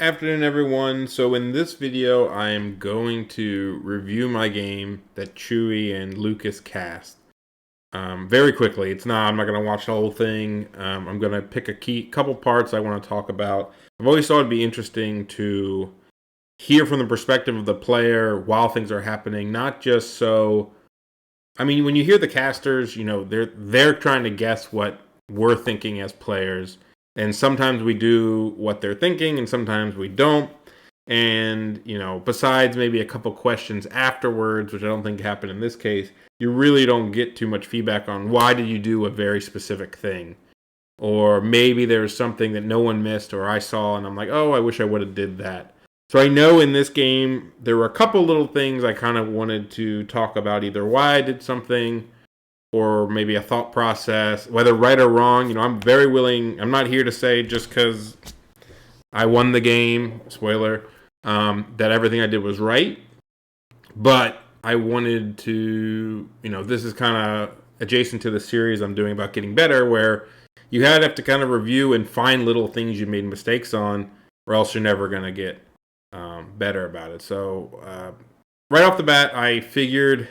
Afternoon, everyone. So in this video, I am going to review my game that Chewy and Lucas cast. Very quickly. I'm not going to watch the whole thing. I'm going to pick a couple parts I want to talk about. I've always thought it'd be interesting to hear from the perspective of the player while things are happening, not just so. I mean, when you hear the casters, they're trying to guess what we're thinking as players. And sometimes we do what they're thinking, and sometimes we don't. And, besides maybe a couple questions afterwards, which I don't think happened in this case, you really don't get too much feedback on why did you do a very specific thing. Or maybe there's something that no one missed or I saw, and I'm like, oh, I wish I would have did that. So I know in this game, there were a couple little things I kind of wanted to talk about, either why I did something or maybe a thought process, whether right or wrong. I'm very willing. I'm not here to say just because I won the game, spoiler, that everything I did was right. But I wanted to, this is kind of adjacent to the series I'm doing about getting better, where you have to kind of review and find little things you made mistakes on, or else you're never going to get better about it. So right off the bat, I figured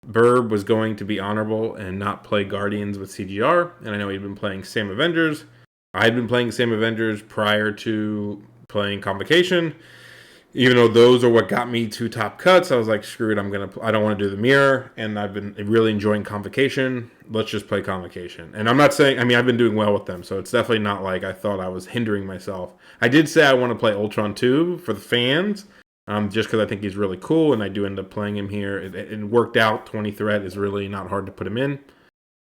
Burb was going to be honorable and not play Guardians with CGR, and I know he'd been playing Sam Avengers. I had been playing Sam Avengers prior to playing Convocation. Even though those are what got me to top cuts, I was like, screw it, I don't want to do the mirror, and I've been really enjoying Convocation. Let's just play Convocation. And I'm not saying, I've been doing well with them, so it's definitely not like I thought I was hindering myself. I did say I want to play Ultron 2 for the fans, just because I think he's really cool, and I do end up playing him here. It worked out. 20 threat is really not hard to put him in.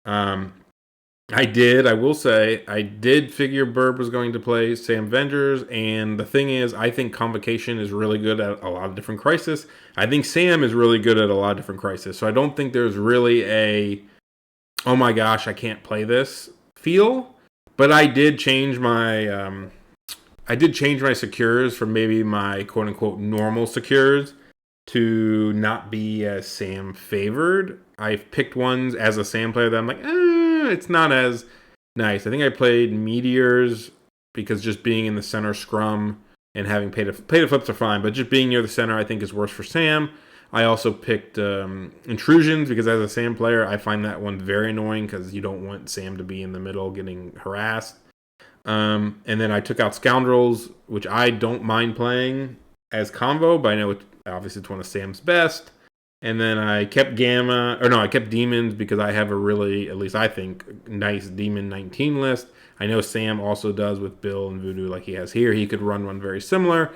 I will say, I did figure Burb was going to play Sam Avengers, and the thing is, I think Convocation is really good at a lot of different crisis. I think Sam is really good at a lot of different crisis, so I don't think there's really a, oh my gosh, I can't play this feel, but I did change my secures from maybe my quote-unquote normal secures to not be as Sam favored. I've picked ones as a Sam player that I'm like, it's not as nice. I think I played Meteors because just being in the center scrum and having pay to flips are fine, but just being near the center I think is worse for Sam. I also picked Intrusions because as a Sam player, I find that one very annoying because you don't want Sam to be in the middle getting harassed. And then I took out Scoundrels, which I don't mind playing as combo, but I know obviously it's one of Sam's best. And then I kept I kept Demons because I have a really, at least I think, nice Demon 19 list. I know Sam also does with Bill and Voodoo like he has here. He could run one very similar.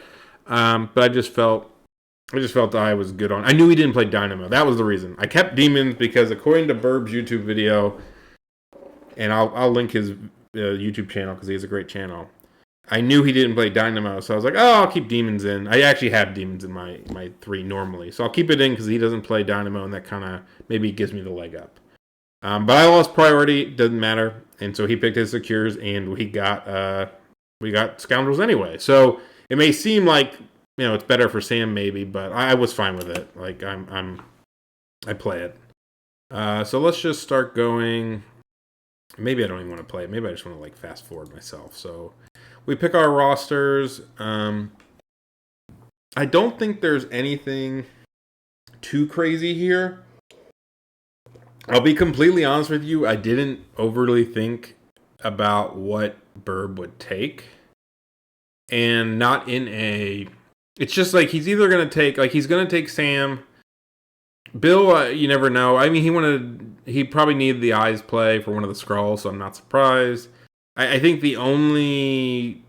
But I just felt that I was good on. I knew he didn't play Dynamo. That was the reason. I kept Demons because according to Burb's YouTube video, and I'll link his YouTube channel because he has a great channel. I knew he didn't play Dynamo, so I was like, oh, I'll keep Demons in. I actually have Demons in my 3 normally, so I'll keep it in because he doesn't play Dynamo, and that kind of maybe gives me the leg up. But I lost priority, doesn't matter, and so he picked his secures, and we got Scoundrels anyway. So it may seem like it's better for Sam maybe, but I was fine with it. Like I play it. So let's just start going. Maybe I don't even want to play it. Maybe I just want to fast forward myself. So we pick our rosters. I don't think there's anything too crazy here. I'll be completely honest with you. I didn't overly think about what Burb would take. And not in a... It's just he's either going to take... he's going to take Sam. Bill, you never know. I mean, he probably needed the eyes play for one of the scrolls, so I'm not surprised. I think the only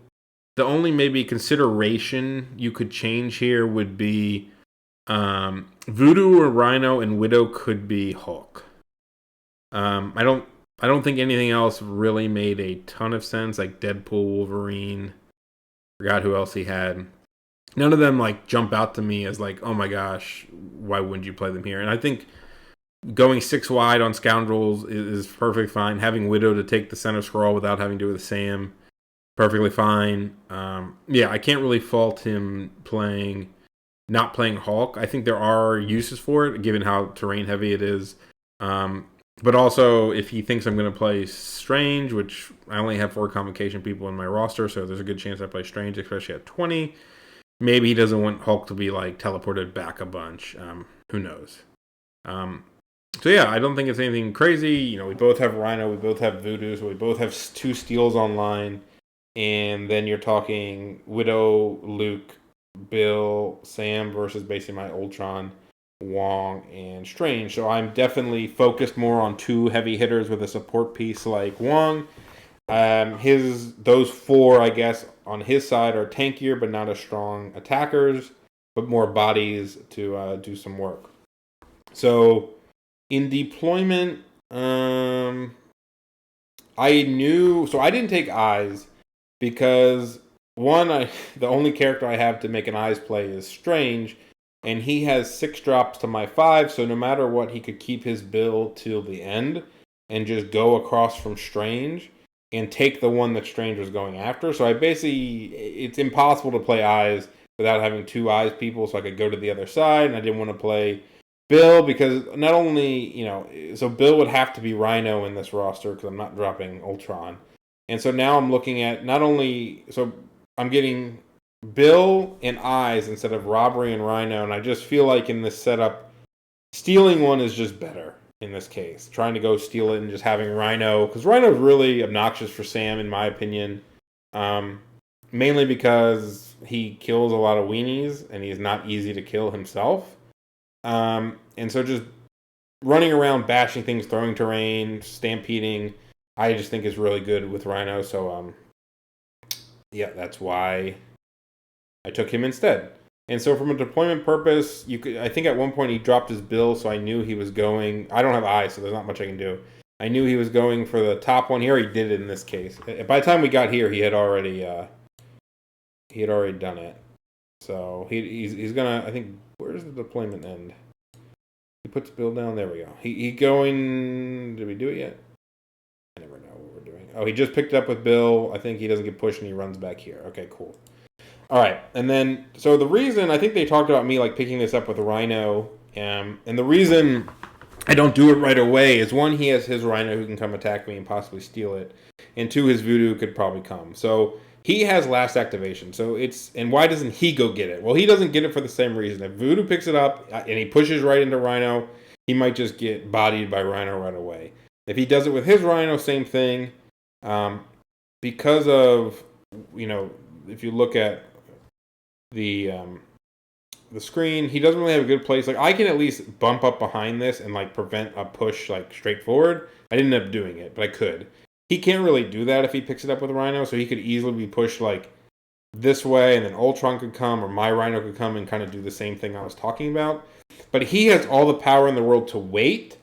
maybe consideration you could change here would be Voodoo or Rhino and Widow could be Hulk. I don't think anything else really made a ton of sense, like Deadpool, Wolverine. Forgot who else he had. None of them jump out to me as oh my gosh, why wouldn't you play them here? And I think going 6 wide on Scoundrels is perfectly fine. Having Widow to take the center scroll without having to do with Sam, perfectly fine. I can't really fault him not playing Hulk. I think there are uses for it, given how terrain heavy it is. But also, if he thinks I'm going to play Strange, which I only have 4 Convocation people in my roster, so there's a good chance I play Strange, especially at 20. Maybe he doesn't want Hulk to be like teleported back a bunch. Who knows? So yeah, I don't think it's anything crazy. You know, we both have Rhino, we both have Voodoo, so we both have 2 steals online. And then you're talking Widow, Luke, Bill, Sam versus basically my Ultron, Wong, and Strange. So I'm definitely focused more on 2 heavy hitters with a support piece like Wong. Those 4, I guess, on his side are tankier but not as strong attackers, but more bodies to do some work. So in deployment, I didn't take eyes because the only character I have to make an eyes play is Strange, and he has 6 drops to my 5, so no matter what, he could keep his bill till the end and just go across from Strange and take the one that Strange was going after. So it's impossible to play eyes without having 2 eyes people, so I could go to the other side, and I didn't want to play Bill because not only, so Bill would have to be Rhino in this roster because I'm not dropping Ultron. And so now I'm looking at so I'm getting Bill and Eyes instead of Robbery and Rhino, and I just feel like in this setup, stealing one is just better in this case. Trying to go steal it and just having Rhino, because Rhino is really obnoxious for Sam, in my opinion. Mainly because he kills a lot of weenies, and he's not easy to kill himself. And so just running around, bashing things, throwing terrain, stampeding, I just think is really good with Rhino. So, yeah, that's why I took him instead. And so from a deployment purpose, I think at one point he dropped his bill, so I knew he was going. I don't have eyes, so there's not much I can do. I knew he was going for the top one. He already did it in this case. By the time we got here, he had already done it. So he's gonna. I think, where's the deployment end? He puts Bill down. There we go. He going. Did we do it yet? I never know what we're doing. Oh, he just picked it up with Bill. I think he doesn't get pushed and he runs back here. Okay, cool. All right, and then so the reason I think they talked about me like picking this up with Rhino, and the reason I don't do it right away is 1, he has his Rhino who can come attack me and possibly steal it, and 2, his Voodoo could probably come. So he has last activation. So and why doesn't he go get it? Well, he doesn't get it for the same reason. If Voodoo picks it up and he pushes right into Rhino, he might just get bodied by Rhino right away. If he does it with his Rhino, same thing. Because of, if you look at the screen, he doesn't really have a good place. Like, I can at least bump up behind this and like prevent a push like straight forward. I didn't end up doing it, but I could. He can't really do that if he picks it up with Rhino, so he could easily be pushed like this way, and then Ultron could come, or my Rhino could come and kind of do the same thing I was talking about. But he has all the power in the world to wait,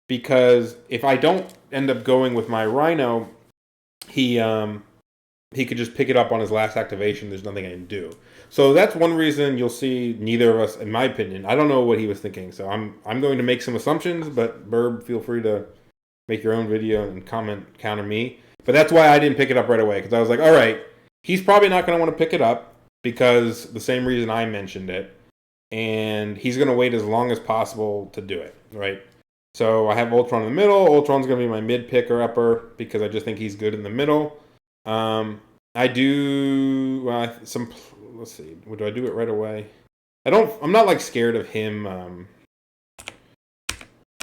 because if I don't end up going with my Rhino, he could just pick it up on his last activation. There's nothing I can do. So that's one reason you'll see neither of us, in my opinion. I don't know what he was thinking, so I'm going to make some assumptions, but Burb, feel free to make your own video and counter me. But that's why I didn't pick it up right away, because I was like, all right, he's probably not going to want to pick it up because the same reason I mentioned it, and he's going to wait as long as possible to do it, right? So I have Ultron in the middle. Ultron's going to be my mid pick or upper because I just think he's good in the middle. I do let's see. Do I do it right away? I'm not like scared of him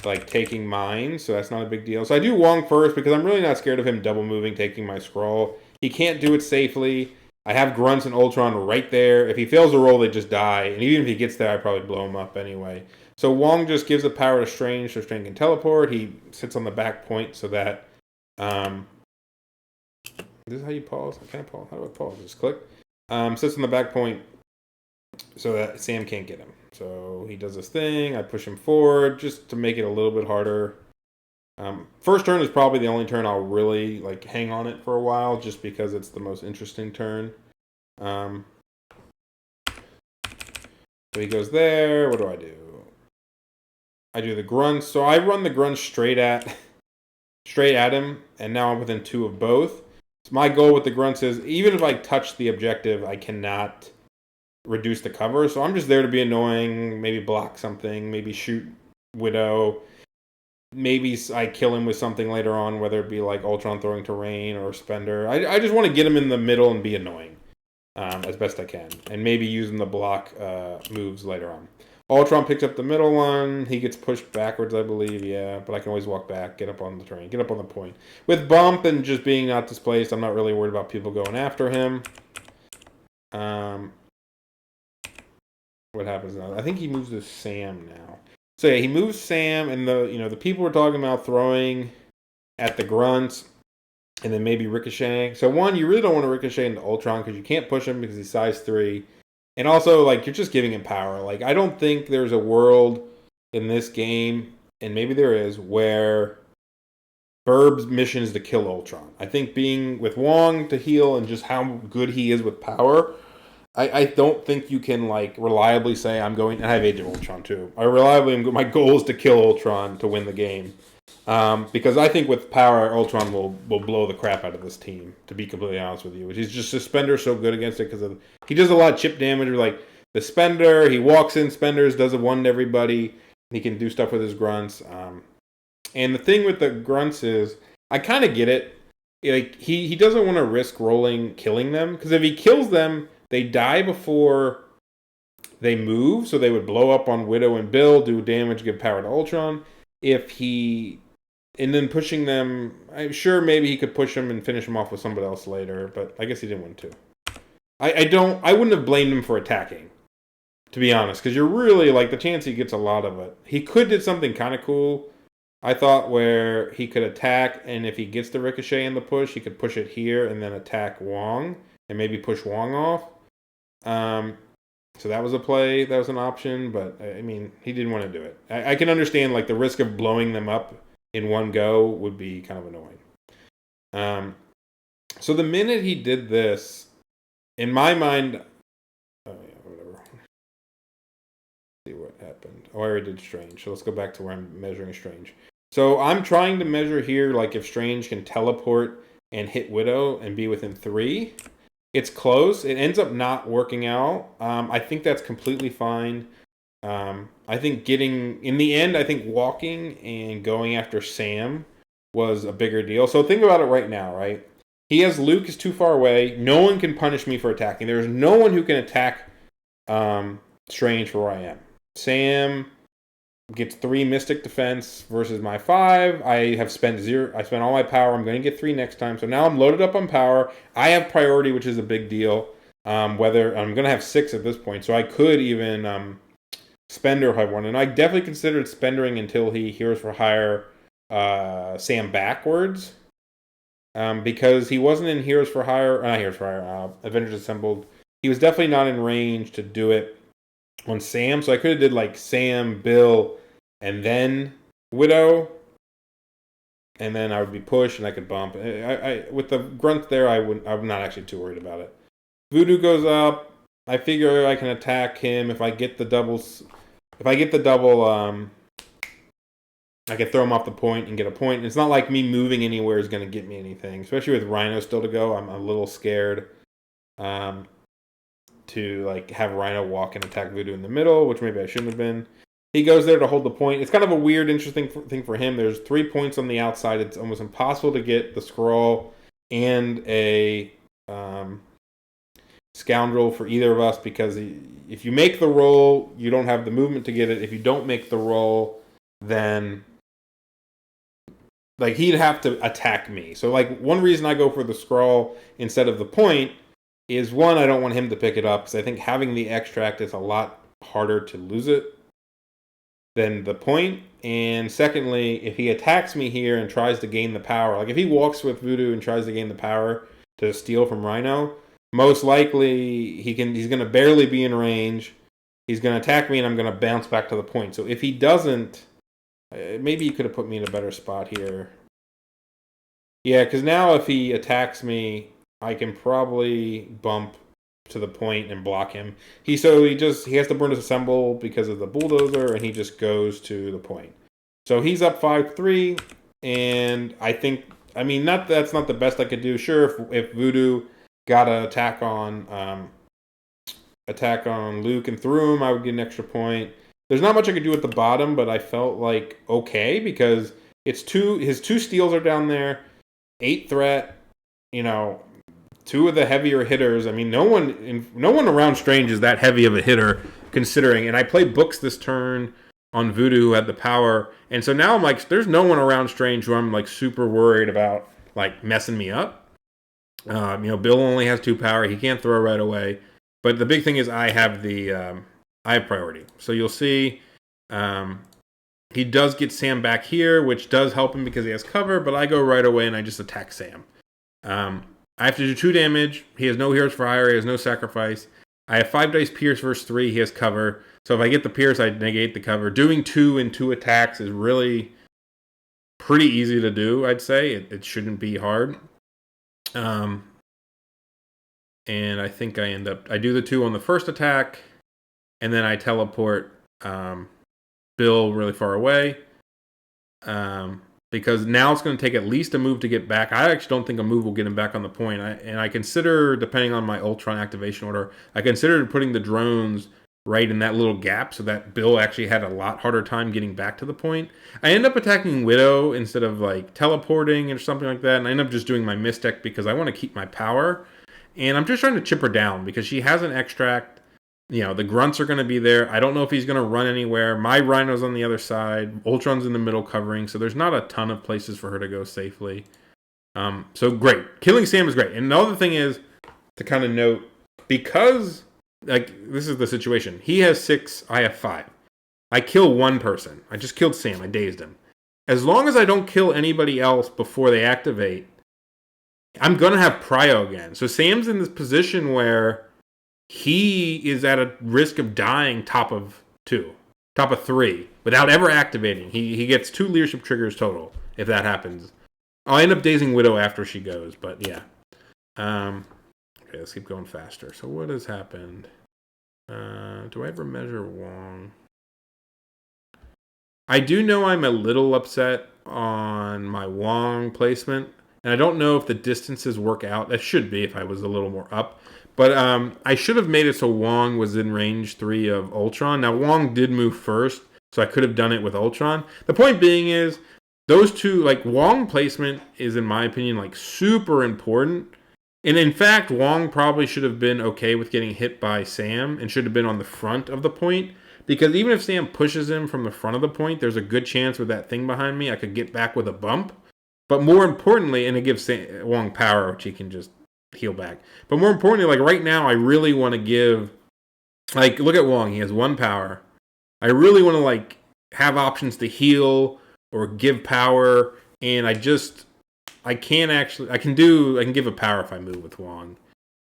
like taking mine, so that's not a big deal. So I do Wong first because I'm really not scared of him double moving, taking my scroll. He can't do it safely. I have Grunts and Ultron right there. If he fails to roll, they just die. And even if he gets there, I probably blow him up anyway. So Wong just gives the power to Strange, so Strange can teleport. He sits on the back point so that this is how you pause. Can I pause? How do I pause? Just click. Sits on the back point so that Sam can't get him. So he does this thing. I push him forward just to make it a little bit harder. First turn is probably the only turn I'll really like hang on it for a while, just because it's the most interesting turn. So he goes there. What do? I do the grunts. So I run the grunts straight at him, and now I'm within 2 of both. So my goal with the grunts is, even if I touch the objective, I cannot reduce the cover. So I'm just there to be annoying, maybe block something, maybe shoot Widow. maybe I kill him with something later on, whether it be like Ultron throwing terrain or Spender. I just want to get him in the middle and be annoying as best I can, and maybe using the block moves later on. Ultron picks up the middle one. He gets pushed backwards, I believe. Yeah, but I can always walk back, get up on the terrain, get up on the point. With bump and just being not displaced, I'm not really worried about people going after him. What happens now? I think he moves to Sam now. So yeah, he moves Sam, and the people were talking about throwing at the grunts, and then maybe ricocheting. So one, you really don't want to ricochet into Ultron because you can't push him because he's size 3. And also, like, you're just giving him power. Like, I don't think there's a world in this game, and maybe there is, where Burb's mission is to kill Ultron. I think being with Wong to heal and just how good he is with power, I don't think you can, like, reliably say I'm going... And I have Age of Ultron, too. My goal is to kill Ultron to win the game. Because I think with power, Ultron will blow the crap out of this team, to be completely honest with you. He's just Suspender so good against it because he does a lot of chip damage. Like the Spender, he walks in, Spenders, does a one to everybody. He can do stuff with his grunts. And the thing with the grunts is, I kind of get it. Like he doesn't want to risk killing them, because if he kills them, they die before they move, so they would blow up on Widow and Bill, do damage, give power to Ultron. And then pushing them, I'm sure maybe he could push them and finish them off with somebody else later, but I guess he didn't want to. I wouldn't have blamed him for attacking, to be honest, because you're really, like, the chance he gets a lot of it. He could did something kind of cool, I thought, where he could attack, and if he gets the ricochet in the push, he could push it here and then attack Wong, and maybe push Wong off. So that was a play, that was an option, but, I mean, he didn't want to do it. I can understand, like, the risk of blowing them up in one go would be kind of annoying. So the minute he did this, in my mind, whatever. Let's see what happened. Oh, I already did Strange. So let's go back to where I'm measuring Strange. So I'm trying to measure here, like if Strange can teleport and hit Widow and be within 3. It's close. It ends up not working out. I think that's completely fine. I think in the end, I think walking and going after Sam was a bigger deal. So think about it right now, right? He has Luke is too far away. No one can punish me for attacking. There's no one who can attack Strange for where I am. Sam gets 3 Mystic Defense versus my 5. I have spent 0. I spent all my power. I'm going to get 3 next time. So now I'm loaded up on power. I have priority, which is a big deal. Whether I'm going to have 6 at this point. So I could even... Spender if I want, and I definitely considered spendering until he Heroes for Hire Sam backwards, because he wasn't in Heroes for Hire, not Heroes for Hire, Avengers Assembled. He was definitely not in range to do it on Sam, so I could have did like Sam, Bill, and then Widow, and then I would be pushed and I could bump. I with the grunt there, I'm not actually too worried about it. Voodoo goes up. I figure I can attack him if I get the doubles. If I get the double, I can throw him off the point and get a point. And it's not like me moving anywhere is going to get me anything, especially with Rhino still to go. I'm a little scared to like have Rhino walk and attack Voodoo in the middle, which maybe I shouldn't have been. He goes there to hold the point. It's kind of a weird, interesting thing for him. There's 3 points on the outside. It's almost impossible to get the scroll and a scoundrel for either of us, because if you make the roll, you don't have the movement to get it. If you don't make the roll, then like he'd have to attack me. So like one reason I go for the scroll instead of the point is, one, I don't want him to pick it up, because I think having the extract is a lot harder to lose it than the point. And secondly, if he attacks me here and tries to gain the power, like if he walks with Voodoo and tries to gain the power to steal from Rhino, most likely he's going to barely be in range. He's going to attack me and I'm going to bounce back to the point. So if he doesn't, maybe he could have put me in a better spot here. Yeah, because now if he attacks me, I can probably bump to the point and block him. He has to burn his assemble because of the bulldozer, and he just goes to the point. So he's up 5-3, and I think, that's not the best I could do. Sure, if Voodoo got an attack on Luke and threw him, I would get an extra point. There's not much I could do at the bottom, but I felt like okay, because It's his 2 steals are down there, 8 threat, 2 of the heavier hitters. I mean, no one around Strange is that heavy of a hitter, considering. And I played Books this turn on Voodoo who had the power, and so now I'm like, there's no one around Strange who I'm like super worried about like messing me up. Bill only has 2 power; he can't throw right away. But the big thing is I have priority. So you'll see, he does get Sam back here, which does help him because he has cover. But I go right away and I just attack Sam. I have to do 2 damage. He has no Heroes for Hire. He has no sacrifice. I have 5 dice Pierce versus 3. He has cover. So if I get the Pierce, I negate the cover. Doing 2 in 2 attacks is really pretty easy to do, I'd say. It shouldn't be hard. And I think I do the 2 on the first attack, and then I teleport Bill really far away. Because now it's going to take at least a move to get back. I actually don't think a move will get him back on the point. I consider, depending on my Ultron activation order, I considered putting the drones right in that little gap so that Bill actually had a lot harder time getting back to the point. I end up attacking Widow instead of like teleporting or something like that, and I end up just doing my Mystic because I want to keep my power. And I'm just trying to chip her down because she has an extract. The grunts are going to be there. I don't know if he's going to run anywhere. My Rhino's on the other side. Ultron's in the middle covering, so there's not a ton of places for her to go safely. So great. Killing Sam is great. And the other thing is, to kind of note, because, this is the situation. He has 6, I have 5. I kill one person. I just killed Sam. I dazed him. As long as I don't kill anybody else before they activate, I'm going to have Prio again. So Sam's in this position where he is at a risk of dying top of 3, without ever activating. He gets 2 leadership triggers total, if that happens. I'll end up dazing Widow after she goes, but yeah. Okay, let's keep going faster. So what has happened? Do I ever measure Wong? I do know I'm a little upset on my Wong placement, and I don't know if the distances work out. That should be if I was a little more up. But I should have made it so Wong was in range 3 of Ultron. Now, Wong did move first, so I could have done it with Ultron. The point being is, those 2, Wong placement is, in my opinion, super important. And in fact, Wong probably should have been okay with getting hit by Sam and should have been on the front of the point. Because even if Sam pushes him from the front of the point, there's a good chance with that thing behind me I could get back with a bump. But more importantly, and it gives Wong power, which he can just heal back. But more importantly, right now, I really want to give, look at Wong. He has 1 power. I really want to, have options to heal or give power. And I can give a power if I move with Wong.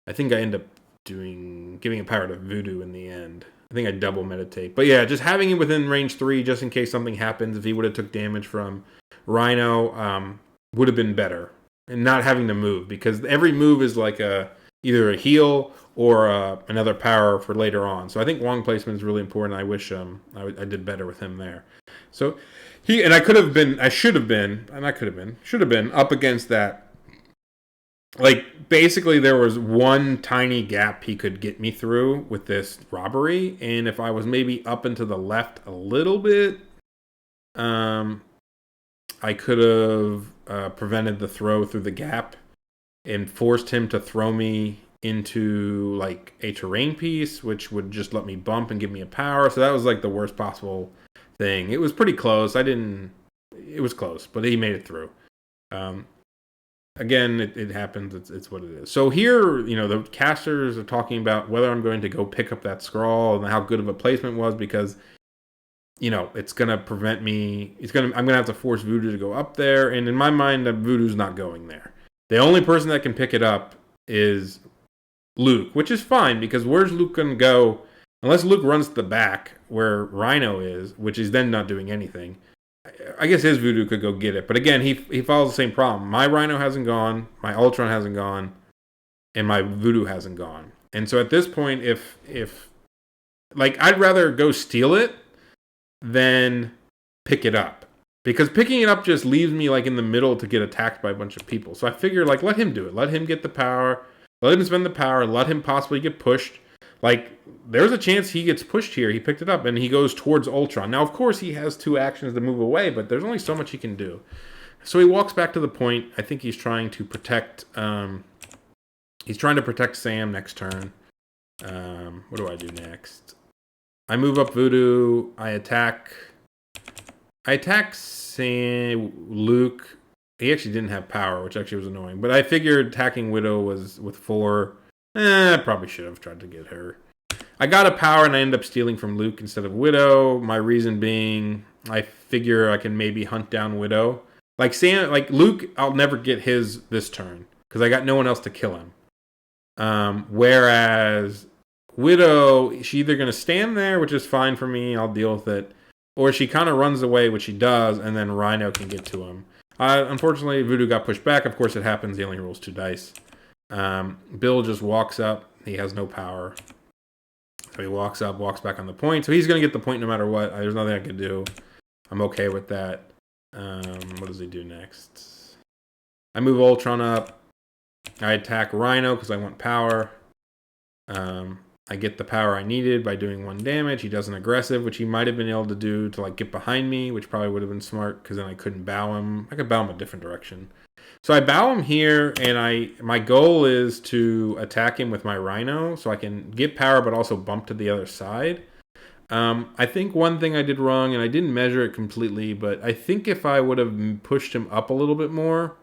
I think I end up giving a power to Voodoo in the end. I think I double meditate. But yeah, just having him within range 3, just in case something happens, if he would have took damage from Rhino, would have been better. And not having to move, because every move is either a heal or another power for later on. So I think Wong placement is really important. I wish I did better with him there. So should have been up against that. Basically there was one tiny gap he could get me through with this robbery, and if I was maybe up and to the left a little bit, I could have prevented the throw through the gap and forced him to throw me into a terrain piece, which would just let me bump and give me a power. So that was the worst possible thing. It was pretty close. It was close, but he made it through. Again, it happens. It's what it is. So here, the casters are talking about whether I'm going to go pick up that scroll and how good of a placement was, because it's going to prevent me. I'm going to have to force Voodoo to go up there. And in my mind, Voodoo's not going there. The only person that can pick it up is Luke, which is fine, because where's Luke going to go? Unless Luke runs to the back where Rhino is, which is then not doing anything. I guess his Voodoo could go get it. But again, he follows the same problem. My Rhino hasn't gone, my Ultron hasn't gone, and my Voodoo hasn't gone. And so at this point, if I'd rather go steal it than pick it up, because picking it up just leaves me in the middle to get attacked by a bunch of people. So I figure let him do it. Let him get the power. Let him spend the power. Let him possibly get pushed. Like, there's a chance he gets pushed here. He picked it up, and he goes towards Ultron. Now, of course, he has 2 actions to move away, but there's only so much he can do. So he walks back to the point. I think he's trying to protect... he's trying to protect Sam next turn. What do I do next? I move up Voodoo. I attack Sam... Luke. He actually didn't have power, which actually was annoying. But I figured attacking Widow was with 4... I probably should have tried to get her. I got a power and I ended up stealing from Luke instead of Widow. My reason being, I figure I can maybe hunt down Widow. Like Luke, I'll never get his this turn because I got no one else to kill him. Whereas Widow, she's either going to stand there, which is fine for me, I'll deal with it, or she kind of runs away, which she does, and then Rhino can get to him. Unfortunately, Voodoo got pushed back. Of course, it happens. He only rolls 2 dice. Bill just walks up. He has no power. So he walks up, walks back on the point. So he's going to get the point no matter what. There's nothing I can do. I'm okay with that. What does he do next? I move Ultron up. I attack Rhino because I want power. I get the power I needed by doing 1 damage. He does an aggressive, which he might have been able to do to like get behind me, which probably would have been smart because then I couldn't bow him. I could bow him a different direction. So I bow him here, and my goal is to attack him with my Rhino so I can get power but also bump to the other side. I think one thing I did wrong, and I didn't measure it completely, but I think if I would have pushed him up a little bit more,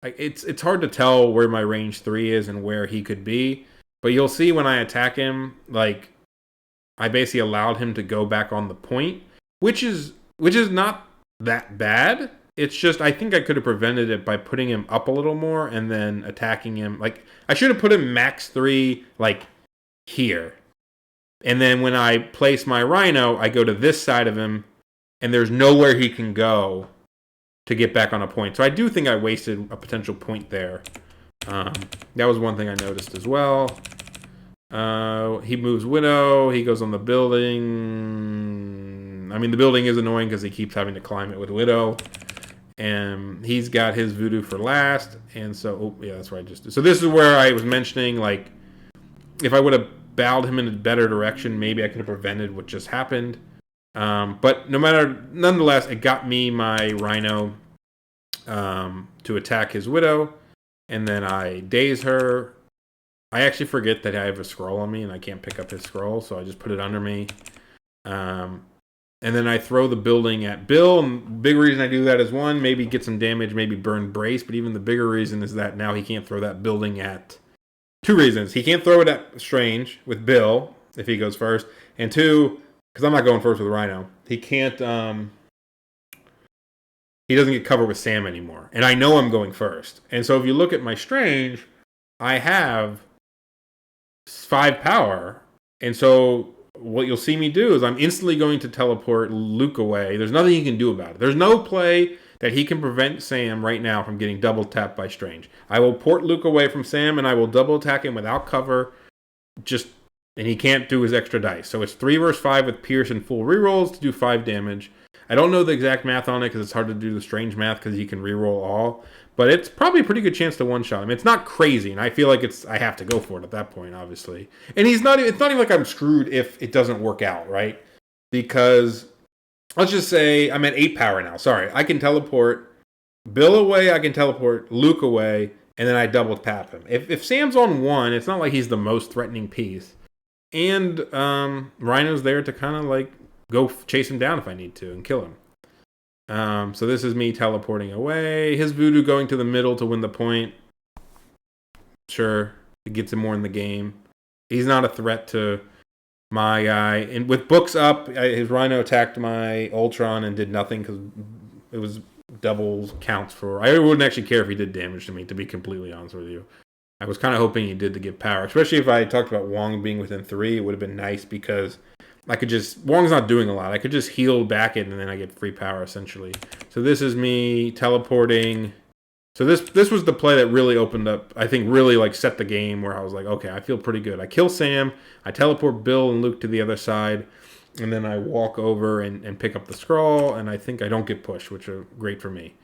it's hard to tell where my range 3 is and where he could be. But you'll see when I attack him, like, I basically allowed him to go back on the point, which is not that bad. It's just, I think I could have prevented it by putting him up a little more and then attacking him. Like, I should have put him max 3, like, here. And then when I place my Rhino, I go to this side of him, and there's nowhere he can go to get back on a point. So I do think I wasted a potential point there. That was one thing I noticed as well. He moves Widow. He goes on the building. I mean, the building is annoying because he keeps having to climb it with Widow. And he's got his Voodoo for last. And so, oh, yeah, that's what I just did. So this is where I was mentioning, like, if I would have bowed him in a better direction, maybe I could have prevented what just happened. But nonetheless, it got me my Rhino to attack his Widow. And then I daze her. I actually forget that I have a scroll on me and I can't pick up his scroll, so I just put it under me. And then I throw the building at Bill. And big reason I do that is, 1, maybe get some damage, maybe burn Brace. But even the bigger reason is that now he can't throw that building at... 2 reasons. He can't throw it at Strange with Bill if he goes first. And 2, because I'm not going first with Rhino, he can't... he doesn't get covered with Sam anymore. And I know I'm going first. And so if you look at my Strange, I have 5 power. And so what you'll see me do is I'm instantly going to teleport Luke away. There's nothing he can do about it. There's no play that he can prevent Sam right now from getting double tapped by Strange. I will port Luke away from Sam, and I will double attack him without cover. And he can't do his extra dice. So it's 3 versus 5 with Pierce and full rerolls to do 5 damage. I don't know the exact math on it because it's hard to do the Strange math because he can reroll all. But it's probably a pretty good chance to one-shot him. It's not crazy, and I feel like I have to go for it at that point, obviously. And it's not even like I'm screwed if it doesn't work out, right? Because, let's just say I'm at 8 power now. Sorry, I can teleport Bill away, I can teleport Luke away, and then I double tap him. If Sam's on 1, it's not like he's the most threatening piece. And Rhino's there to kind of like go chase him down if I need to and kill him. So this is me teleporting away. His Voodoo going to the middle to win the point. Sure, it gets him more in the game. He's not a threat to my guy. And with books up, his Rhino attacked my Ultron and did nothing because it was double counts for... I wouldn't actually care if he did damage to me, to be completely honest with you. I was kind of hoping he did to get power. Especially if I talked about Wong being within 3, it would have been nice because... I could just... Wong's not doing a lot. I could just heal back it and then I get free power, essentially. So this is me teleporting. So this was the play that really opened up... I think really like set the game where I was like, okay, I feel pretty good. I kill Sam. I teleport Bill and Luke to the other side. And then I walk over and pick up the scroll. And I think I don't get pushed, which are great for me.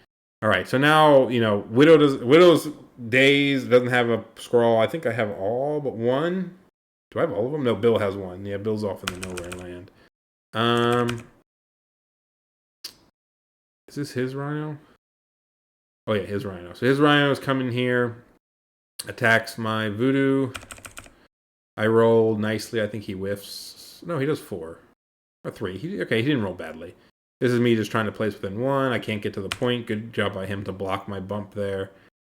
All right, so now, Widow's days doesn't have a scroll. I think I have all but 1. Do I have all of them? No, Bill has one. Yeah, Bill's off in the nowhere land. Is this his rhino? Oh yeah, his rhino. So his rhino is coming here, attacks my voodoo. I roll nicely. I think he whiffs. No, he does 4 or 3. He didn't roll badly. This is me just trying to place within 1. I can't get to the point. Good job by him to block my bump there.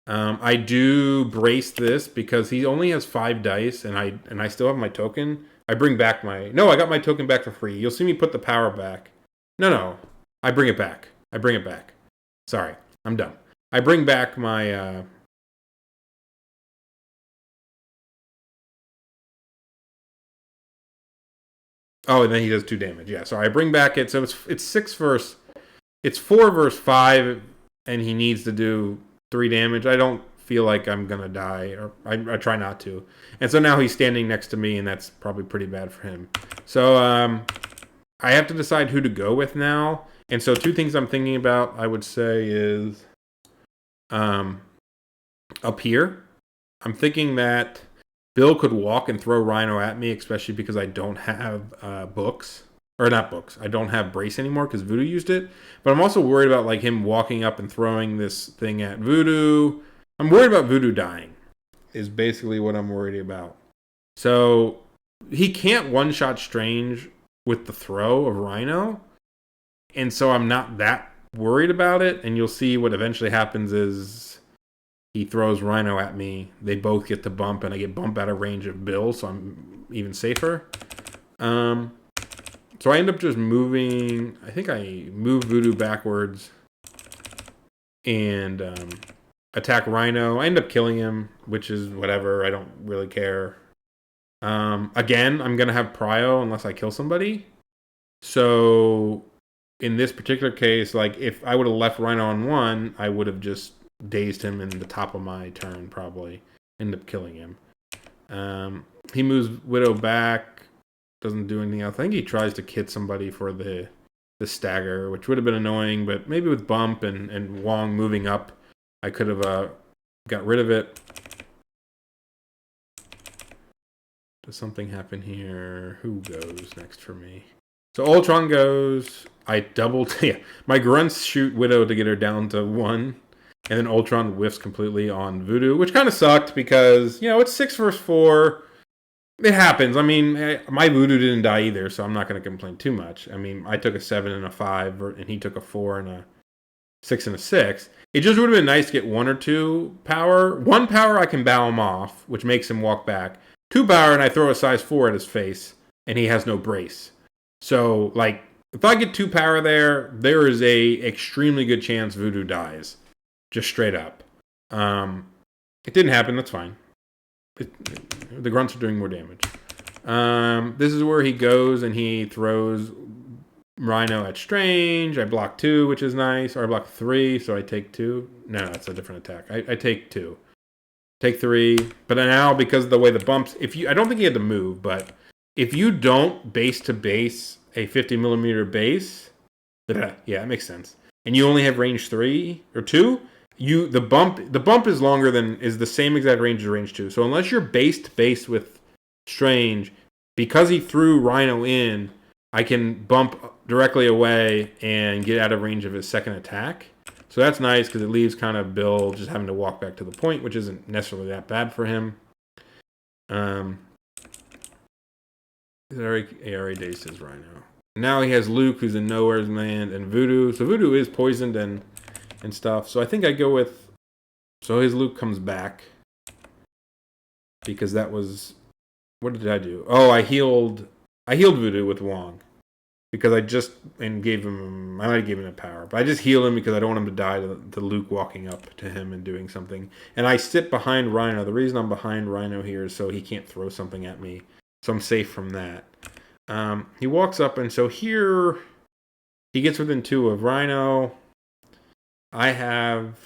I do brace this because he only has 5 dice, and I still have my token. I bring back my... No, I got my token back for free. You'll see me put the power back. No. I bring it back. Sorry. I'm done. I bring back my... Oh, and then he does 2 damage. Yeah, so I bring back it. So it's 6 versus... It's 4 versus 5, and he needs to do 3 damage. I don't feel like I'm going to die, or I try not to. And so now he's standing next to me, and that's probably pretty bad for him. So I have to decide who to go with now. And so 2 things I'm thinking about, I would say, is up here. I'm thinking that Bill could walk and throw Rhino at me, especially because I don't have books. Or not books. I don't have brace anymore because Voodoo used it. But I'm also worried about like him walking up and throwing this thing at Voodoo. I'm worried about Voodoo dying, is basically what I'm worried about. So he can't one-shot Strange with the throw of Rhino. And so I'm not that worried about it. And you'll see what eventually happens is he throws Rhino at me. They both get to bump, and I get bump out of range of Bill, so I'm even safer. So I end up just moving... I think I move Voodoo backwards and attack Rhino. I end up killing him, which is whatever. I don't really care. Again, I'm going to have Prio unless I kill somebody. So in this particular case, like if I would have left Rhino on 1, I would have just dazed him in the top of my turn, probably. End up killing him. He moves Widow back. Doesn't do anything else. I think he tries to hit somebody for the stagger, which would have been annoying, but maybe with Bump and Wong moving up, I could have got rid of it. Does something happen here? Who goes next for me? So Ultron goes. I doubled. Yeah, my grunts shoot Widow to get her down to 1, and then Ultron whiffs completely on Voodoo, which kind of sucked because, it's 6 versus 4. It happens. I mean, my Voodoo didn't die either, so I'm not going to complain too much. I mean, I took a 7 and a 5, and he took a 4 and a 6 and a 6. It just would have been nice to get 1 or 2 power. 1 power, I can bow him off, which makes him walk back. 2 power, and I throw a size 4 at his face, and he has no brace. So, like, if I get 2 power there is a extremely good chance Voodoo dies. Just straight up. It didn't happen. That's fine. The grunts are doing more damage. This is where he goes and he throws Rhino at Strange. I block 2, which is nice. Or I block 3, so I take 2. No, that's a different attack. I take 2. Take 3. But now, because of the way the bumps... I don't think he had to move, but if you don't base to base a 50mm base... Yeah, it makes sense. And you only have range 3 or 2... The bump is longer is the same exact range as range 2. So unless you're base with Strange, because he threw Rhino in, I can bump directly away and get out of range of his second attack. So that's nice because it leaves kind of Bill just having to walk back to the point, which isn't necessarily that bad for him. He already dazed his Rhino. Now he has Luke, who's in Nowhere's Land, and Voodoo. So Voodoo is poisoned and stuff. So I think I go with... So his Luke comes back. Because that was... What did I do? Oh, I healed Voodoo with Wong. Because I just... And gave him... I might have given him power. But I just heal him because I don't want him to die to Luke walking up to him and doing something. And I sit behind Rhino. The reason I'm behind Rhino here is so he can't throw something at me. So I'm safe from that. He walks up, and so here... He gets within 2 of Rhino... I have...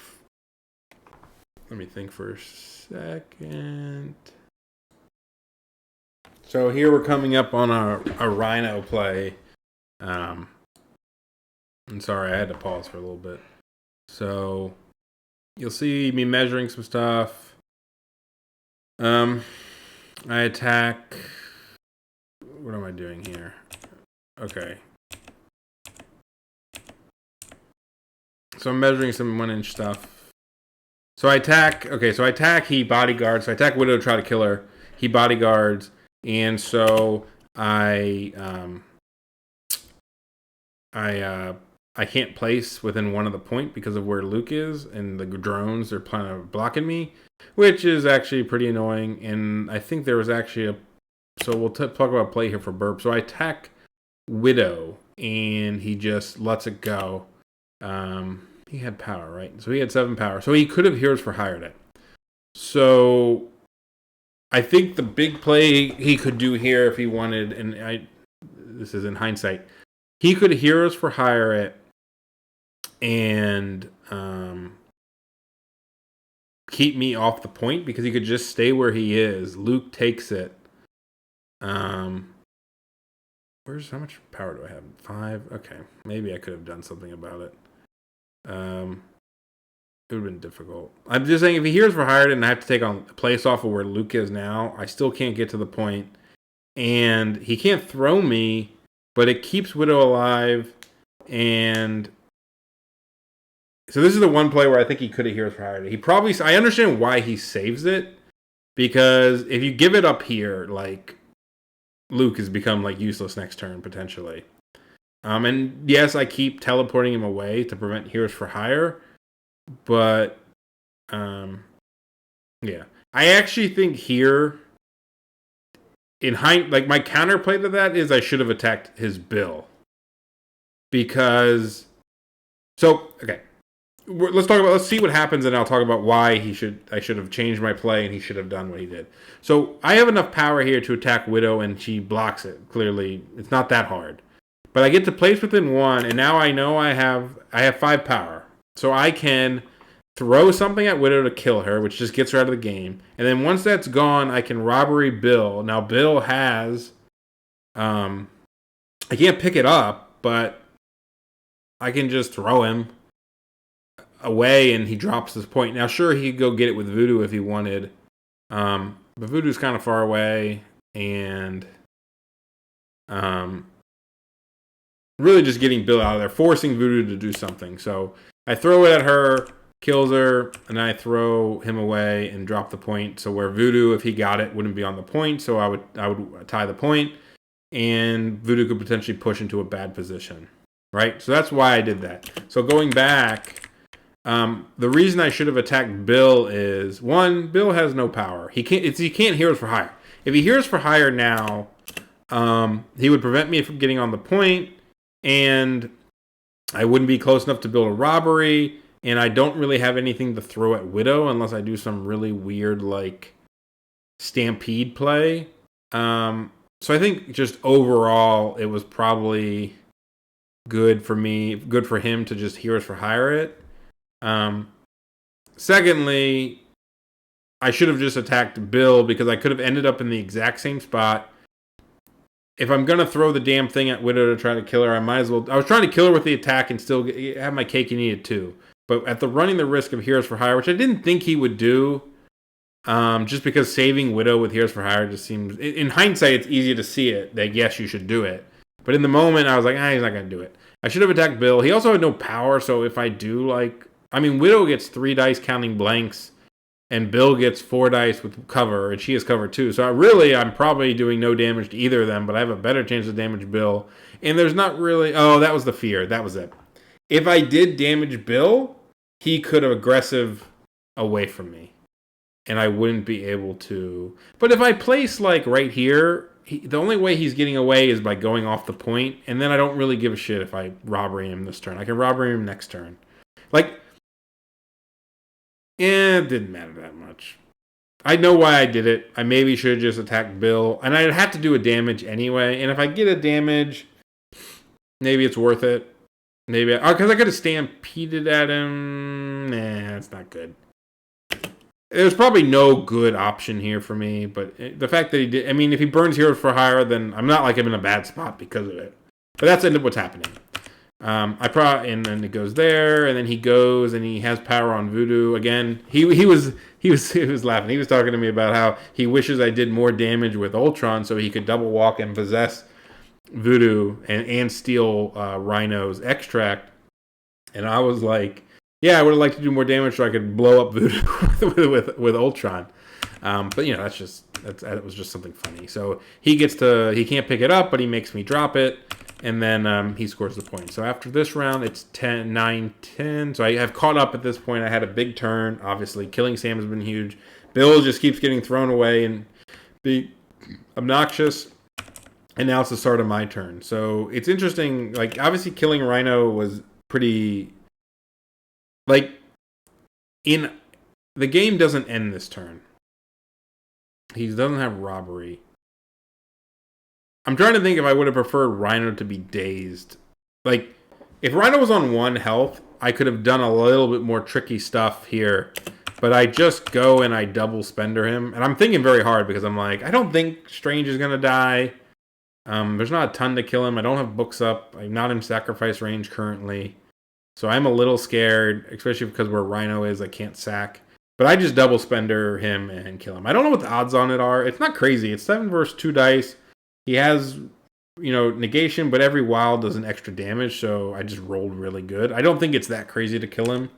Let me think for a second. So here we're coming up on a Rhino play. I'm sorry, I had to pause for a little bit. So you'll see me measuring some stuff. I attack. What am I doing here? Okay. So I'm measuring some 1-inch stuff. So I attack. Okay, so I attack. He bodyguards. So I attack Widow to try to kill her. He bodyguards, and so I can't place within one of the point because of where Luke is, and the drones are kind of blocking me, which is actually pretty annoying. And I think there was actually a. So we'll talk about play here for Burp. So I attack Widow, and he just lets it go. He had power, right? So he had 7 power. So he could have Heroes for Hired it. So I think the big play he could do here if he wanted, and this is in hindsight, he could Heroes for Hire it and keep me off the point because he could just stay where he is. Luke takes it. How much power do I have? 5? Okay. Maybe I could have done something about it. It would have been difficult. I'm just saying if he Heroes for Hired and I have to take on a place off of where Luke is now, I still can't get to the point. And he can't throw me, but it keeps Widow alive. And so this is the one play where I think he could have Heroes for Hired. He probably, I understand why he saves it, because if you give it up here, like Luke has become like useless next turn potentially. And yes, I keep teleporting him away to prevent Heroes for Hire, but yeah, I actually think here like my counterplay to that is I should have attacked his Bill, because okay, let's see what happens, and I'll talk about why I should have changed my play and he should have done what he did. So I have enough power here to attack Widow, and she blocks it. Clearly, it's not that hard. But I get to place within 1, and now I know I have 5 power. So I can throw something at Widow to kill her, which just gets her out of the game. And then once that's gone, I can robbery Bill. Now Bill has I can't pick it up, but I can just throw him away and he drops this point. Now sure, he could go get it with Voodoo if he wanted. But Voodoo's kind of far away, and really just getting Bill out of there, forcing Voodoo to do something. So I throw it at her, kills her, and I throw him away and drop the point. So where Voodoo, if he got it, wouldn't be on the point. So I would tie the point, and Voodoo could potentially push into a bad position, right? So that's why I did that. So going back, the reason I should have attacked Bill is, 1, Bill has no power. He can't Heroes for Hire. If he Heroes for Hire now, he would prevent me from getting on the point, and I wouldn't be close enough to build a robbery, and I don't really have anything to throw at Widow unless I do some really weird, like, stampede play. So I think just overall, it was probably good for him to just Heroes for Hire it. Secondly, I should have just attacked Bill, because I could have ended up in the exact same spot. If I'm going to throw the damn thing at Widow to try to kill her, I might as well. I was trying to kill her with the attack and still have my cake and eat it too. But at the running the risk of Heroes for Hire, which I didn't think he would do, just because saving Widow with Heroes for Hire just seems... In hindsight, it's easy to see it, that yes, you should do it. But in the moment, I was like, he's not going to do it. I should have attacked Bill. He also had no power, so if I do, Widow gets 3 dice counting blanks, and Bill gets 4 dice with cover, and she has cover too. So I'm probably doing no damage to either of them, but I have a better chance to damage Bill. And there's not really... Oh, that was the fear. That was it. If I did damage Bill, he could have aggressive away from me, and I wouldn't be able to... But if I place, right here, the only way he's getting away is by going off the point, and then I don't really give a shit if I robbery him this turn. I can robbery him next turn. It didn't matter that much. I know why I did it. I maybe should have just attacked Bill, and I'd have to do a damage anyway. And if I get a damage, maybe it's worth it. Maybe because I could have stampeded at him. Nah, that's not good. There's probably no good option here for me, but the fact that he did... if he burns Heroes for Hire, then I'm not I'm in a bad spot because of it. But that's ended up what's happening. And then it goes there, and then he goes and he has power on Voodoo again. He was laughing. He was talking to me about how he wishes I did more damage with Ultron so he could double walk and possess Voodoo and steal Rhino's extract. And I was like, yeah, I would have liked to do more damage so I could blow up Voodoo with Ultron. But you know, that was just something funny. So he can't pick it up, but he makes me drop it. And then he scores the point. So after this round, it's 10, 9, 10. So I have caught up at this point. I had a big turn. Obviously, killing Sam has been huge. Bill just keeps getting thrown away and be obnoxious. And now it's the start of my turn. So it's interesting. Like, obviously, killing Rhino was pretty... Like, the game doesn't end this turn. He doesn't have robbery. I'm trying to think if I would have preferred Rhino to be dazed. Like, if Rhino was on 1 health, I could have done a little bit more tricky stuff here. But I just go and I double spender him. And I'm thinking very hard because I'm like, I don't think Strange is going to die. There's not a ton to kill him. I don't have books up. I'm not in sacrifice range currently. So I'm a little scared, especially because where Rhino is, I can't sack. But I just double spender him and kill him. I don't know what the odds on it are. It's not crazy. It's 7 versus 2 dice. He has, negation, but every wild does an extra damage, so I just rolled really good. I don't think it's that crazy to kill him.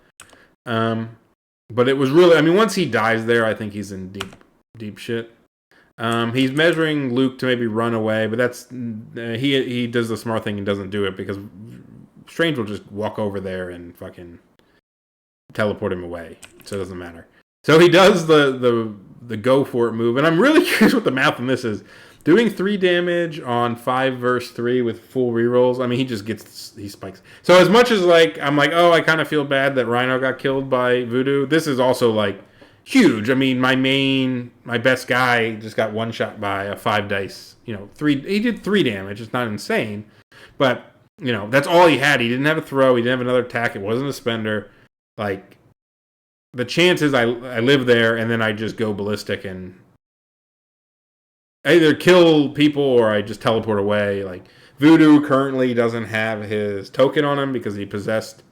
But it was really, once he dies there, I think he's in deep shit. He's measuring Luke to maybe run away, but that's, he does the smart thing and doesn't do it because Strange will just walk over there and fucking teleport him away, so it doesn't matter. So he does the go for it move, and I'm really curious what the math on this is. Doing 3 damage on 5 versus 3 with full rerolls. He spikes. So as much as I'm like, oh, I kind of feel bad that Rhino got killed by Voodoo. This is also like huge. My best guy just got one shot by a 5 dice. He did 3 damage. It's not insane, but that's all he had. He didn't have a throw. He didn't have another attack. It wasn't a spender. Like, the chances I live there and then I just go ballistic and either kill people or I just teleport away. Like, Voodoo currently doesn't have his token on him because he possessed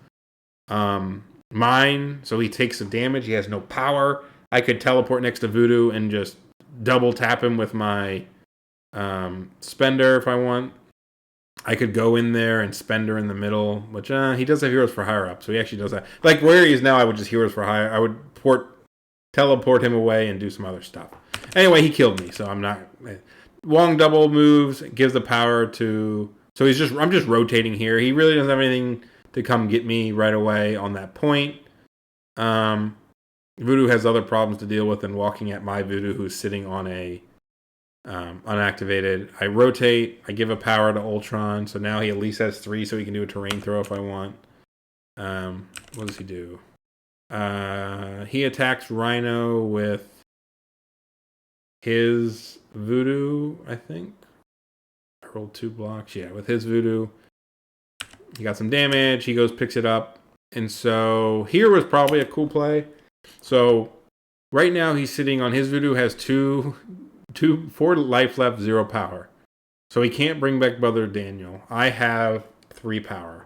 mine, so he takes some damage. He has no power. I could teleport next to Voodoo and just double tap him with my spender if I want. I could go in there and spender in the middle, which he does have Heroes for Hire up, so he actually does that. Like, where he is now, I would just Heroes for Hire. I would teleport him away and do some other stuff. Anyway, he killed me, so I'm not... Wong double moves, gives the power to... So I'm just rotating here. He really doesn't have anything to come get me right away on that point. Voodoo has other problems to deal with than walking at my Voodoo, who's sitting on a unactivated. I rotate, I give a power to Ultron, so now he at least has 3, so he can do a terrain throw if I want. What does he do? He attacks Rhino with his Voodoo, I think. I rolled 2 blocks. Yeah, with his Voodoo. He got some damage. He goes, picks it up. And so here was probably a cool play. So right now he's sitting on his Voodoo, has 4 life left, 0 power. So he can't bring back Brother Daniel. I have 3 power.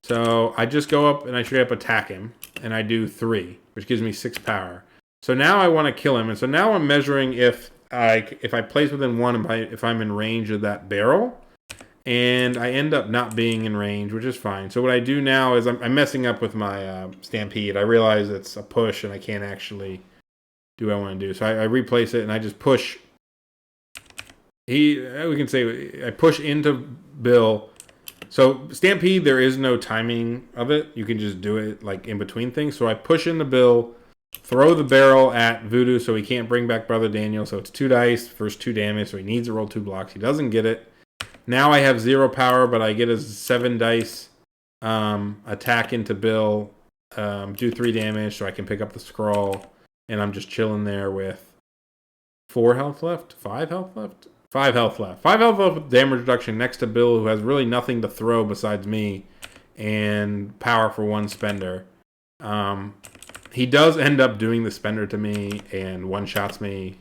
So I just go up and I straight up attack him. And I do 3, which gives me 6 power. So now I want to kill him. And so now I'm measuring if I place within 1, if I'm in range of that barrel. And I end up not being in range, which is fine. So what I do now is I'm messing up with my Stampede. I realize it's a push and I can't actually do what I want to do. So I replace it and I just push. We can say I push into Bill. So Stampede, there is no timing of it. You can just do it like in between things. So I push into Bill, throw the barrel at Voodoo so he can't bring back Brother Daniel. So it's 2 dice, first 2 damage. So he needs to roll 2 blocks. He doesn't get it. Now I have 0 power, but I get a 7 dice attack into Bill, do 3 damage so I can pick up the scroll. And I'm just chilling there with 4 health left, 5 health left. 5 health left. 5 health left with damage reduction next to Bill, who has really nothing to throw besides me, and power for 1 spender. He does end up doing the spender to me and one-shots me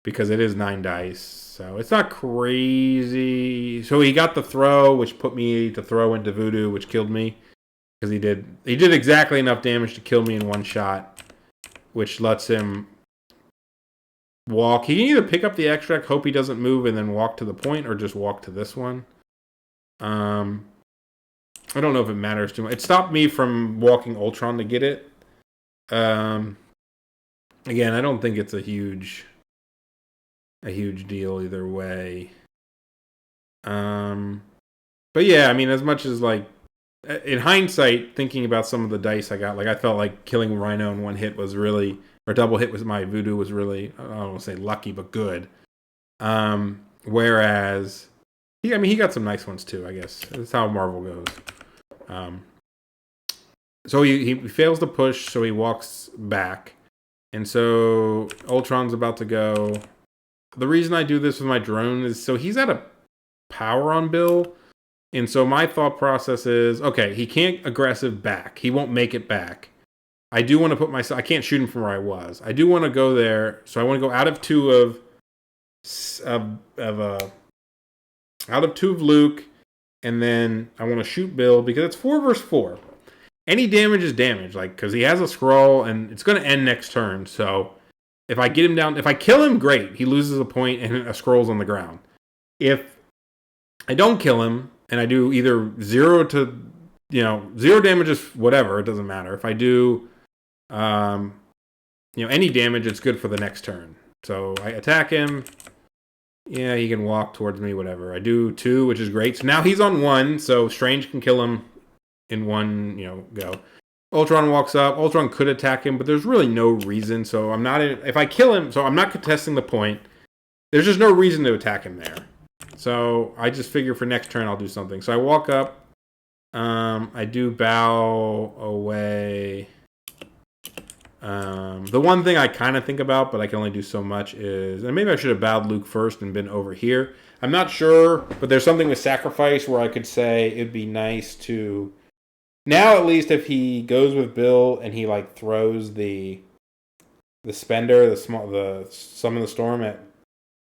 because it is 9 dice. So it's not crazy. So he got the throw, which put me to throw into voodoo, which killed me. Because he did exactly enough damage to kill me in one shot, which lets him walk. He can either pick up the extract, hope he doesn't move, and then walk to the point, or just walk to this one. I don't know if it matters too much. It stopped me from walking Ultron to get it. Again, I don't think it's a huge deal either way. But yeah, I mean, as much as like in hindsight, thinking about some of the dice I got, like I felt like killing Rhino in one hit was really, or double hit with my voodoo was really, I don't want to say lucky, but good. Whereas he got some nice ones too, I guess. That's how Marvel goes. So he fails to push, so he walks back. And so Ultron's about to go. The reason I do this with my drone is so he's at a power on Bill. And so my thought process is, okay, he can't aggressive back. He won't make it back. I do want to put myself, I can't shoot him from where I was. I do want to go there. So I want to go out of two of Luke. And then I want to shoot Bill because it's 4 versus 4. Any damage is damage, like, because he has a scroll and it's going to end next turn. So if I get him down, if I kill him, great. He loses a point and a scroll's on the ground. If I don't kill him and I do either 0 damage is whatever, it doesn't matter. If I do, any damage, it's good for the next turn. So I attack him. Yeah, he can walk towards me, whatever. I do 2, which is great. So now he's on 1, so Strange can kill him in one, go. Ultron walks up. Ultron could attack him, but there's really no reason. So if I kill him, so I'm not contesting the point. There's just no reason to attack him there. So I just figure for next turn I'll do something. So I walk up. I do bow away. The one thing I kind of think about, but I can only do so much is, and maybe I should have bowed Luke first and been over here. I'm not sure, but there's something with sacrifice where I could say it'd be nice to, now at least if he goes with Bill and he like throws the spender, the summon the storm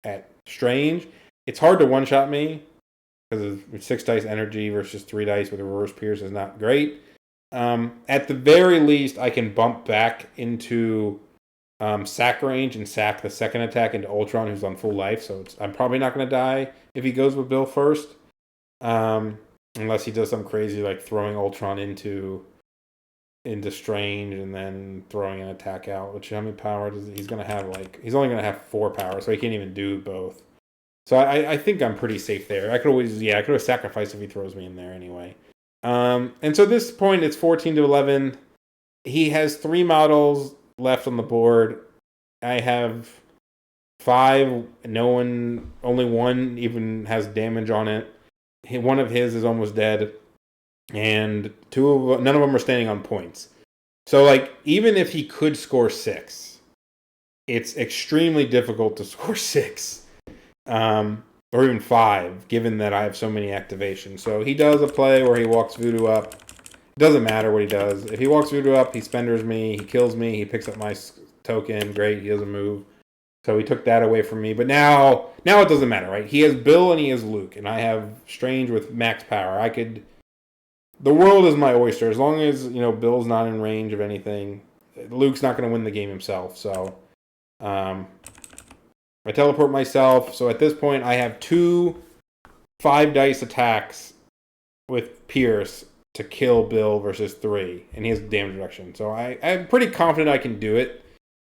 at Strange, it's hard to one shot me because of 6 dice energy versus 3 dice with a reverse pierce is not great. At the very least, I can bump back into sack range and sack the second attack into Ultron, who's on full life. So I'm probably not going to die if he goes with Bill first, unless he does something crazy like throwing Ultron into Strange and then throwing an attack out. Which how many power does he's going to have? Like he's only going to have 4 power, so he can't even do both. So I think I'm pretty safe there. I could have sacrificed if he throws me in there anyway. And so at this point, it's 14-11. He has 3 models left on the board. I have 5. Only 1 even has damage on it. One of his is almost dead, and none of them are standing on points. So, like, even if he could score 6, it's extremely difficult to score 6. Or even 5, given that I have so many activations. So he does a play where he walks Voodoo up. It doesn't matter what he does. If he walks Voodoo up, he spenders me, he kills me, he picks up my token. Great, he doesn't move. So he took that away from me. But now it doesn't matter, right? He has Bill and he has Luke, and I have Strange with max power. The world is my oyster. As long as, Bill's not in range of anything, Luke's not going to win the game himself. So, I teleport myself, so at this point I have 2 5 dice attacks with Pierce to kill Bill versus 3, and he has damage reduction. So I'm pretty confident I can do it.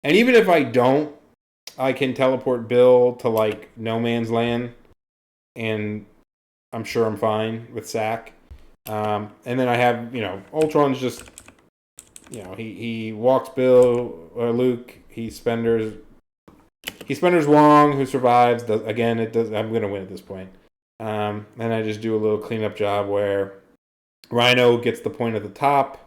And even if I don't, I can teleport Bill to like no man's land, and I'm sure I'm fine with sack. And then I have, Ultron's just, he walks Bill or Luke, he spenders Wong, who survives. I'm going to win at this point. And I just do a little cleanup job where Rhino gets the point at the top.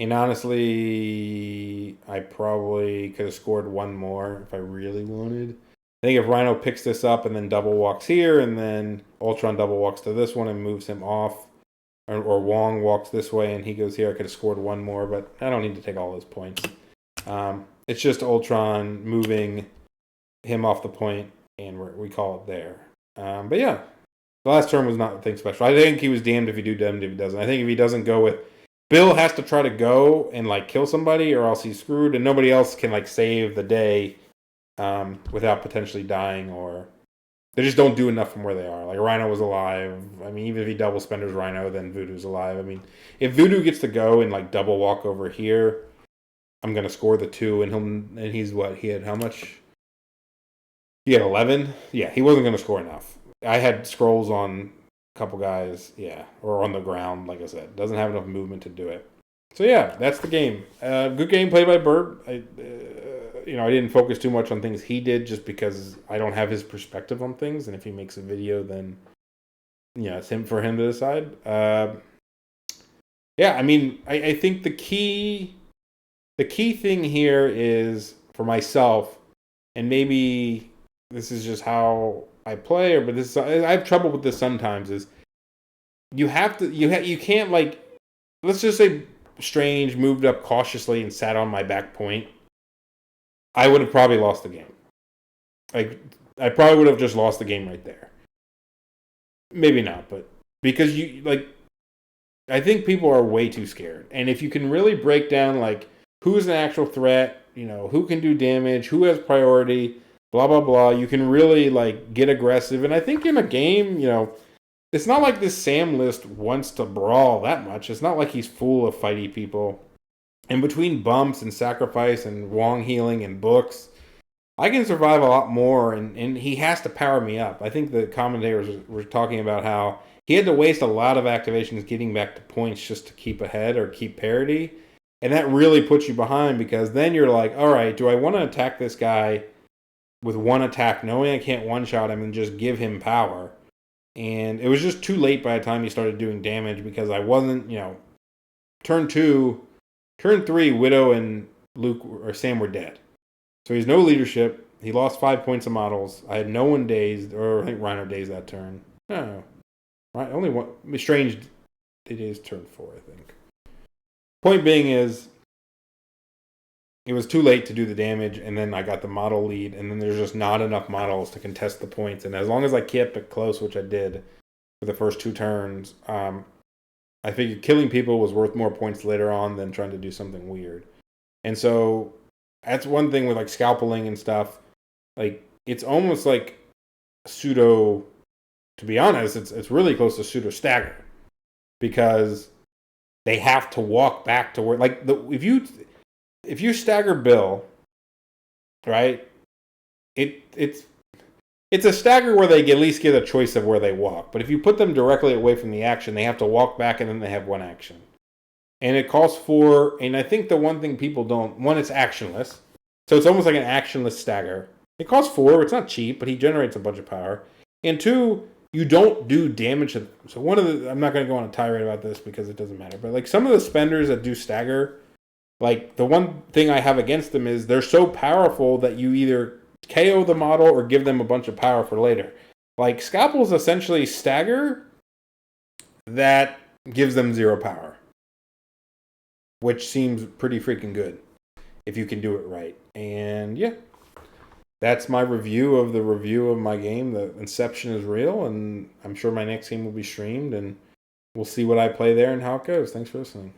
And honestly, I probably could have scored 1 more if I really wanted. I think if Rhino picks this up and then double walks here, and then Ultron double walks to this one and moves him off, or Wong walks this way and he goes here, I could have scored 1 more, but I don't need to take all those points. It's just Ultron moving him off the point, and we call it there. But yeah, the last turn was not anything special. I think he was damned if he do, damned if he doesn't. I think if he doesn't go with, Bill has to try to go and like kill somebody, or else he's screwed, and nobody else can like save the day without potentially dying, or they just don't do enough from where they are. Like Rhino was alive. I mean, even if he double spenders Rhino, then Voodoo's alive. I mean, if Voodoo gets to go and like double walk over here, I'm gonna score the 2, and he's what? He had how much? He had 11. Yeah, he wasn't gonna score enough. I had scrolls on a couple guys, yeah, or on the ground. Like I said, doesn't have enough movement to do it. So yeah, that's the game. Good game played by Bird. I didn't focus too much on things he did just because I don't have his perspective on things, and if he makes a video, then it's for him to decide. I mean, I think the key thing here is for myself, and maybe this is just how I play, I have trouble with this sometimes. Is you can't like, let's just say Strange moved up cautiously and sat on my back point. I would have probably lost the game. Like, I probably would have just lost the game right there. Maybe not, but because I think people are way too scared. And if you can really break down, like, who's an actual threat, who can do damage, who has priority, blah, blah, blah, you can really, like, get aggressive. And I think in a game, it's not like this Sam list wants to brawl that much. It's not like he's full of fighty people. And between bumps and sacrifice and Wong healing and books, I can survive a lot more, and he has to power me up. I think the commentators were talking about how he had to waste a lot of activations getting back to points just to keep ahead or keep parity. And that really puts you behind, because then you're like, all right, do I want to attack this guy with one attack knowing I can't one-shot him and just give him power? And it was just too late by the time he started doing damage, because I wasn't, turn 3, Widow and Luke or Sam were dead. So he's no leadership. He lost 5 points of models. I had no one dazed, or I think Rhino dazed that turn. No. Right, only one. Strange, it is turn 4, I think. Point being is, it was too late to do the damage, and then I got the model lead, and then there's just not enough models to contest the points. And as long as I kept it close, which I did for the first 2 turns, I figured killing people was worth more points later on than trying to do something weird. And so that's one thing with like scalpeling and stuff. Like, it's almost like pseudo, to be honest, it's really close to pseudo stagger, because they have to walk back to where, like, if you stagger Bill, right? It's a stagger where they at least get a choice of where they walk. But if you put them directly away from the action, they have to walk back, and then they have one action. And it calls for, and I think the one thing people don't, one, it's actionless. So it's almost like an actionless stagger. It costs 4, it's not cheap, but he generates a bunch of power. And 2, you don't do damage. So I'm not going to go on a tirade about this because it doesn't matter. But like some of the spenders that do stagger, like the one thing I have against them is they're so powerful that you either KO the model or give them a bunch of power for later. Like, Scalpel's essentially stagger that gives them 0 power, which seems pretty freaking good if you can do it right. And yeah, that's my review of my game. The Inception is real, and I'm sure my next game will be streamed, and we'll see what I play there and how it goes. Thanks for listening.